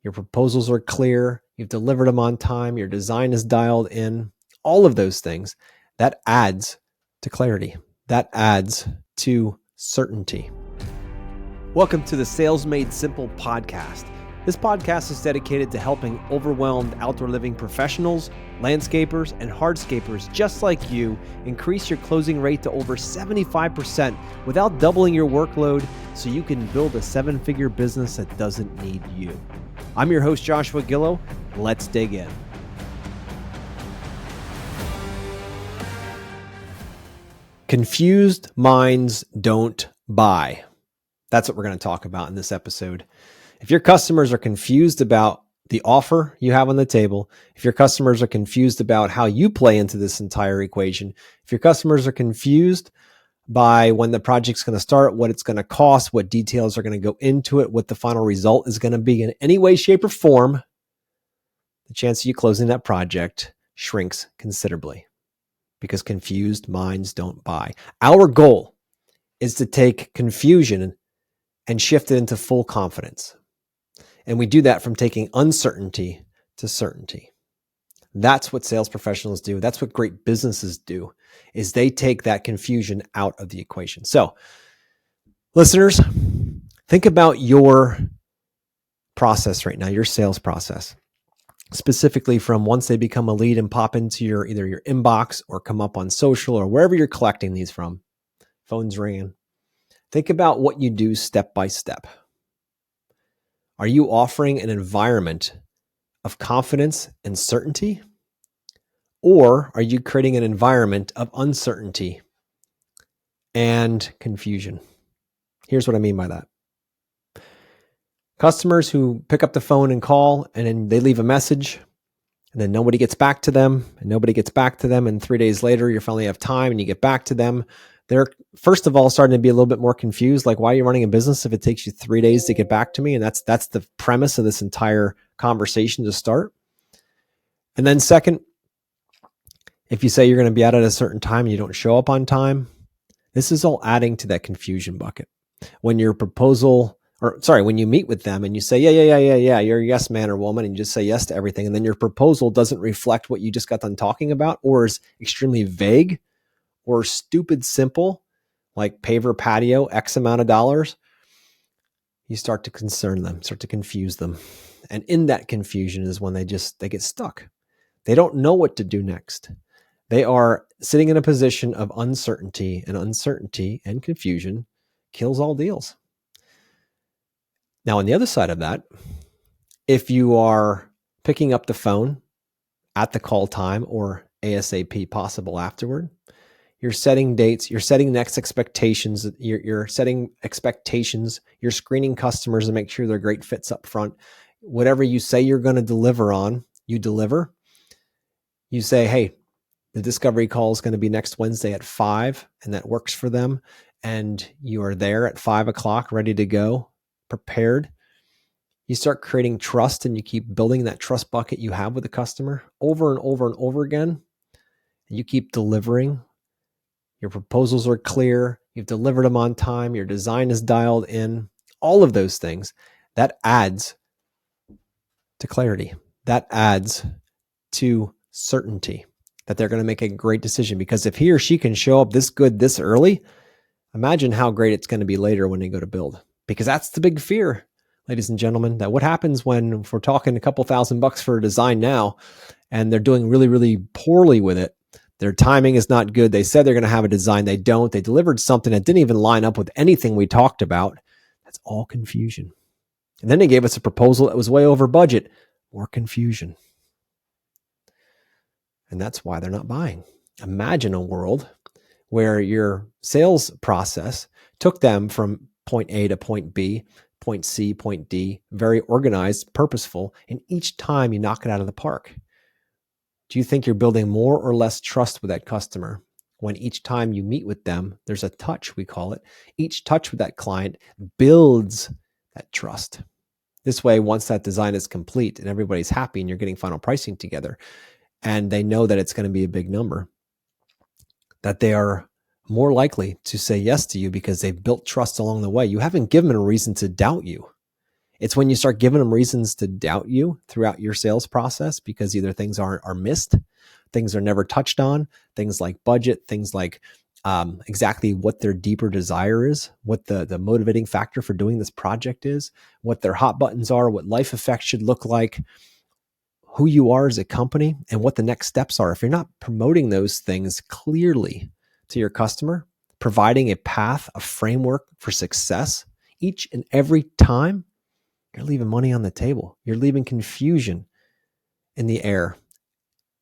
your proposals are clear, you've delivered them on time, your design is dialed in, all of those things, that adds to clarity. That adds to certainty. Welcome to the Sales Made Simple podcast. This podcast is dedicated to helping overwhelmed outdoor living professionals, landscapers, and hardscapers just like you increase your closing rate to over 75% without doubling your workload so you can build a seven-figure business that doesn't need you. I'm your host, Joshua Gillow. Let's dig in. Confused minds don't buy. That's what we're going to talk about in this episode. If your customers are confused about the offer you have on the table, if your customers are confused about how you play into this entire equation, if your customers are confused by when the project's going to start, what it's going to cost, what details are going to go into it, what the final result is going to be in any way, shape, or form, the chance of you closing that project shrinks considerably because confused minds don't buy. Our goal is to take confusion and shift it into full confidence. And we do that from taking uncertainty to certainty. That's what sales professionals do. That's what great businesses do, is they take that confusion out of the equation. So, listeners, think about your process right now, your sales process, specifically from once they become a lead and pop into either your inbox or come up on social or wherever you're collecting these from, phone's ringing. Think about what you do step by step. Are you offering an environment of confidence and certainty? Or are you creating an environment of uncertainty and confusion? Here's what I mean by that. Customers who pick up the phone and call and then they leave a message and then nobody gets back to them and 3 days later you finally have time and you get back to them. They're, first of all, starting to be a little bit more confused. Like, why are you running a business if it takes you 3 days to get back to me? And that's the premise of this entire conversation to start. And then second, if you say you're going to be out at a certain time and you don't show up on time, this is all adding to that confusion bucket. When you meet with them and you say, yeah, you're a yes man or woman, and you just say yes to everything. And then your proposal doesn't reflect what you just got done talking about, or is extremely vague, or stupid simple, like paver patio, X amount of dollars, you start to concern them, start to confuse them. And in that confusion is when they get stuck. They don't know what to do next. They are sitting in a position of uncertainty and confusion kills all deals. Now, on the other side of that, if you are picking up the phone at the call time or ASAP possible afterward, you're setting dates, you're setting next expectations, you're setting expectations, you're screening customers to make sure they're great fits up front. Whatever you say you're going to deliver on, you deliver. You say, hey, the discovery call is going to be next Wednesday at 5, and that works for them. And you are there at 5 o'clock, ready to go, prepared. You start creating trust and you keep building that trust bucket you have with the customer over and over and over again. And you keep delivering. Your proposals are clear. You've delivered them on time. Your design is dialed in. All of those things, that adds to clarity. That adds to certainty that they're going to make a great decision. Because if he or she can show up this good this early, imagine how great it's going to be later when they go to build. Because that's the big fear, ladies and gentlemen, that what happens when, if we're talking a couple $1,000 for a design now, and they're doing really, really poorly with it. Their timing is not good. They said they're going to have a design. They don't. They delivered something that didn't even line up with anything we talked about. That's all confusion. And then they gave us a proposal that was way over budget. More confusion. And that's why they're not buying. Imagine a world where your sales process took them from point A to point B, point C, point D, very organized, purposeful, and each time you knock it out of the park. Do you think you're building more or less trust with that customer when each time you meet with them, there's a touch, we call it. Each touch with that client builds that trust. This way, once that design is complete and everybody's happy and you're getting final pricing together and they know that it's going to be a big number, that they are more likely to say yes to you because they've built trust along the way. You haven't given them a reason to doubt you. It's when you start giving them reasons to doubt you throughout your sales process because either things are missed, things are never touched on, things like budget, things like exactly what their deeper desire is, what the motivating factor for doing this project is, what their hot buttons are, what life effects should look like, who you are as a company, and what the next steps are. If you're not promoting those things clearly to your customer, providing a path, a framework for success each and every time, you're leaving money on the table. You're leaving confusion in the air,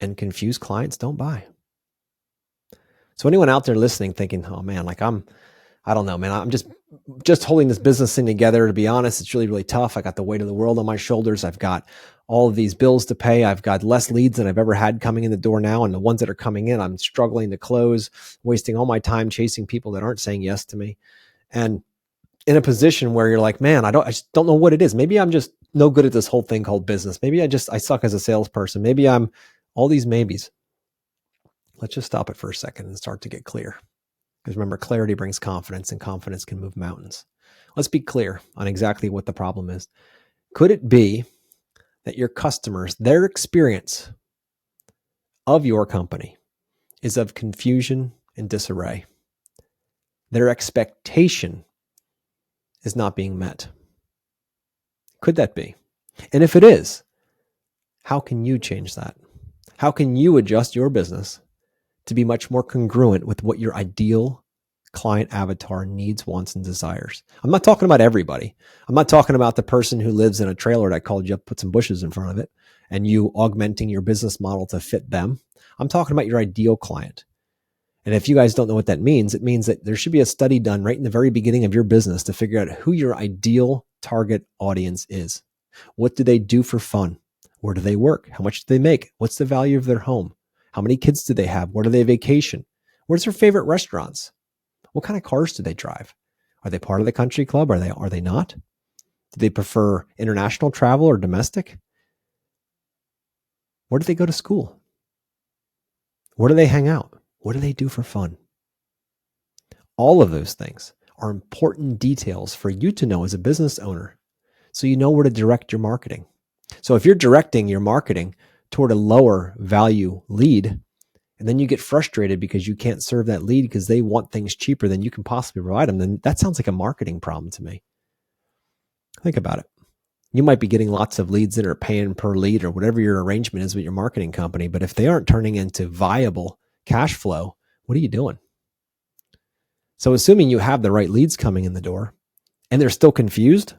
and confused clients don't buy. So anyone out there listening thinking, oh man, like I don't know, man, I'm just holding this business thing together. To be honest, it's really, really tough. I got the weight of the world on my shoulders. I've got all of these bills to pay. I've got less leads than I've ever had coming in the door now. And the ones that are coming in, I'm struggling to close, wasting all my time chasing people that aren't saying yes to me. And in a position where you're like, man, I just don't know what it is. Maybe I'm just no good at this whole thing called business. Maybe I suck as a salesperson. Maybe I'm all these maybes. Let's just stop it for a second and start to get clear. Because remember, clarity brings confidence, and confidence can move mountains. Let's be clear on exactly what the problem is. Could it be that your customers, their experience of your company is of confusion and disarray? Their expectation is not being met. Could that be? And if it is, how can you change that? How can you adjust your business to be much more congruent with what your ideal client avatar needs, wants, and desires? I'm not talking about everybody. I'm not talking about the person who lives in a trailer that called you up, put some bushes in front of it, and you augmenting your business model to fit them. I'm talking about your ideal client. And if you guys don't know what that means, it means that there should be a study done right in the very beginning of your business to figure out who your ideal target audience is. What do they do for fun? Where do they work? How much do they make? What's the value of their home? How many kids do they have? Where do they vacation? Where's their favorite restaurants? What kind of cars do they drive? Are they part of the country club? Are they not? Do they prefer international travel or domestic? Where do they go to school? Where do they hang out? What do they do for fun? All of those things are important details for you to know as a business owner, so you know where to direct your marketing. So if you're directing your marketing toward a lower value lead, and then you get frustrated because you can't serve that lead because they want things cheaper than you can possibly provide them, then that sounds like a marketing problem to me. Think about it. You might be getting lots of leads that are paying per lead or whatever your arrangement is with your marketing company, but if they aren't turning into viable cash flow, what are you doing? So assuming you have the right leads coming in the door and they're still confused,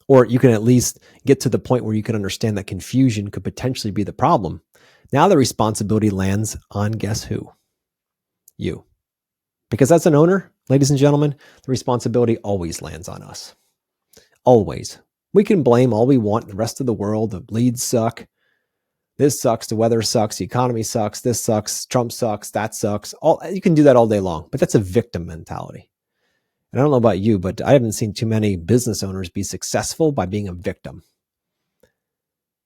or you can at least get to the point where you can understand that confusion could potentially be the problem. Now the responsibility lands on guess who? You. Because as an owner, ladies and gentlemen, the responsibility always lands on us. Always. We can blame all we want the rest of the world. The leads suck. This sucks. The weather sucks. The economy sucks. This sucks. Trump sucks. That sucks. You can do that all day long, but that's a victim mentality. And I don't know about you, but I haven't seen too many business owners be successful by being a victim.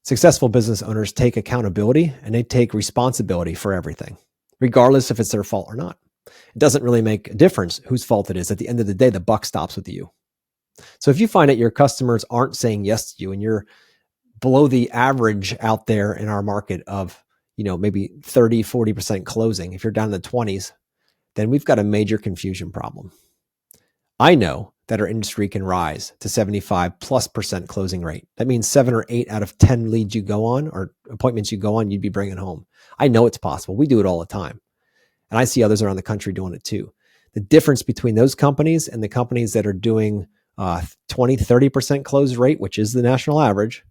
Successful business owners take accountability and they take responsibility for everything, regardless if it's their fault or not. It doesn't really make a difference whose fault it is. At the end of the day, the buck stops with you. So if you find that your customers aren't saying yes to you and you're below the average out there in our market of, maybe 30, 40% closing, if you're down in the 20s, then we've got a major confusion problem. I know that our industry can rise to 75+% closing rate. That means 7 or 8 out of 10 leads you go on or appointments you go on, you'd be bringing home. I know it's possible. We do it all the time. And I see others around the country doing it too. The difference between those companies and the companies that are doing 20, 30% close rate, which is the national average,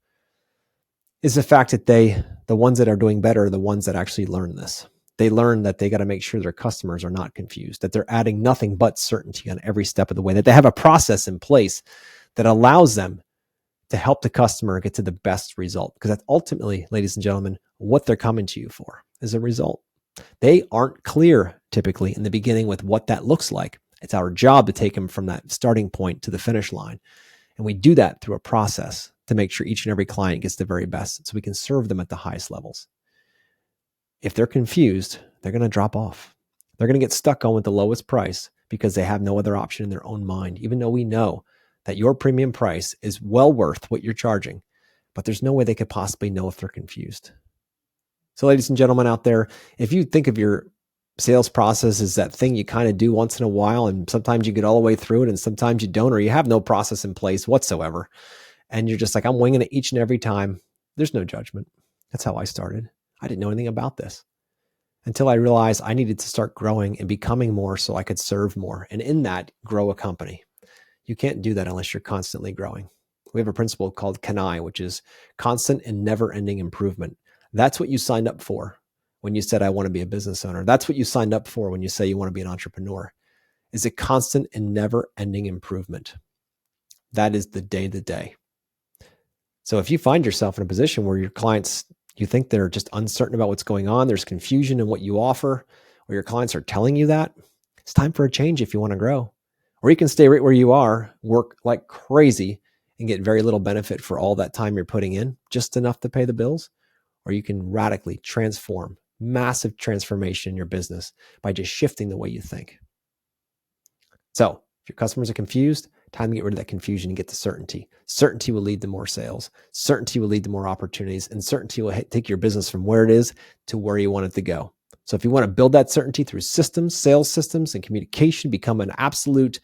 is the fact that the ones that are doing better are the ones that actually learn this. They learn that they got to make sure their customers are not confused, that they're adding nothing but certainty on every step of the way, that they have a process in place that allows them to help the customer get to the best result. Because that's ultimately, ladies and gentlemen, what they're coming to you for is a result. They aren't clear typically in the beginning with what that looks like. It's our job to take them from that starting point to the finish line. And we do that through a process to make sure each and every client gets the very best so we can serve them at the highest levels. If they're confused, they're going to drop off. They're going to get stuck on with the lowest price because they have no other option in their own mind, even though we know that your premium price is well worth what you're charging, but there's no way they could possibly know if they're confused. So ladies and gentlemen out there, if you think of your sales process as that thing you kind of do once in a while, and sometimes you get all the way through it and sometimes you don't, or you have no process in place whatsoever, and you're just like, I'm winging it each and every time, there's no judgment. That's how I started. I didn't know anything about this until I realized I needed to start growing and becoming more so I could serve more. And in that, grow a company. You can't do that unless you're constantly growing. We have a principle called CANI, which is constant and never-ending improvement. That's what you signed up for when you said, I want to be a business owner. That's what you signed up for when you say you want to be an entrepreneur, is a constant and never-ending improvement. That is the day-to-day. So if you find yourself in a position where your clients, you think they're just uncertain about what's going on, there's confusion in what you offer, or your clients are telling you that, it's time for a change if you want to grow. Or you can stay right where you are, work like crazy, and get very little benefit for all that time you're putting in, just enough to pay the bills. Or you can radically transform, massive transformation in your business by just shifting the way you think. So if your customers are confused, time to get rid of that confusion and get to certainty. Certainty will lead to more sales. Certainty will lead to more opportunities, and certainty will take your business from where it is to where you want it to go. So if you want to build that certainty through systems, sales systems, and communication, become an absolute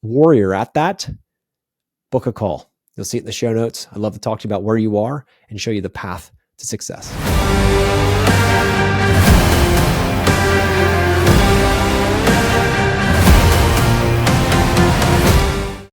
warrior at that, book a call. You'll see it in the show notes. I'd love to talk to you about where you are and show you the path to success.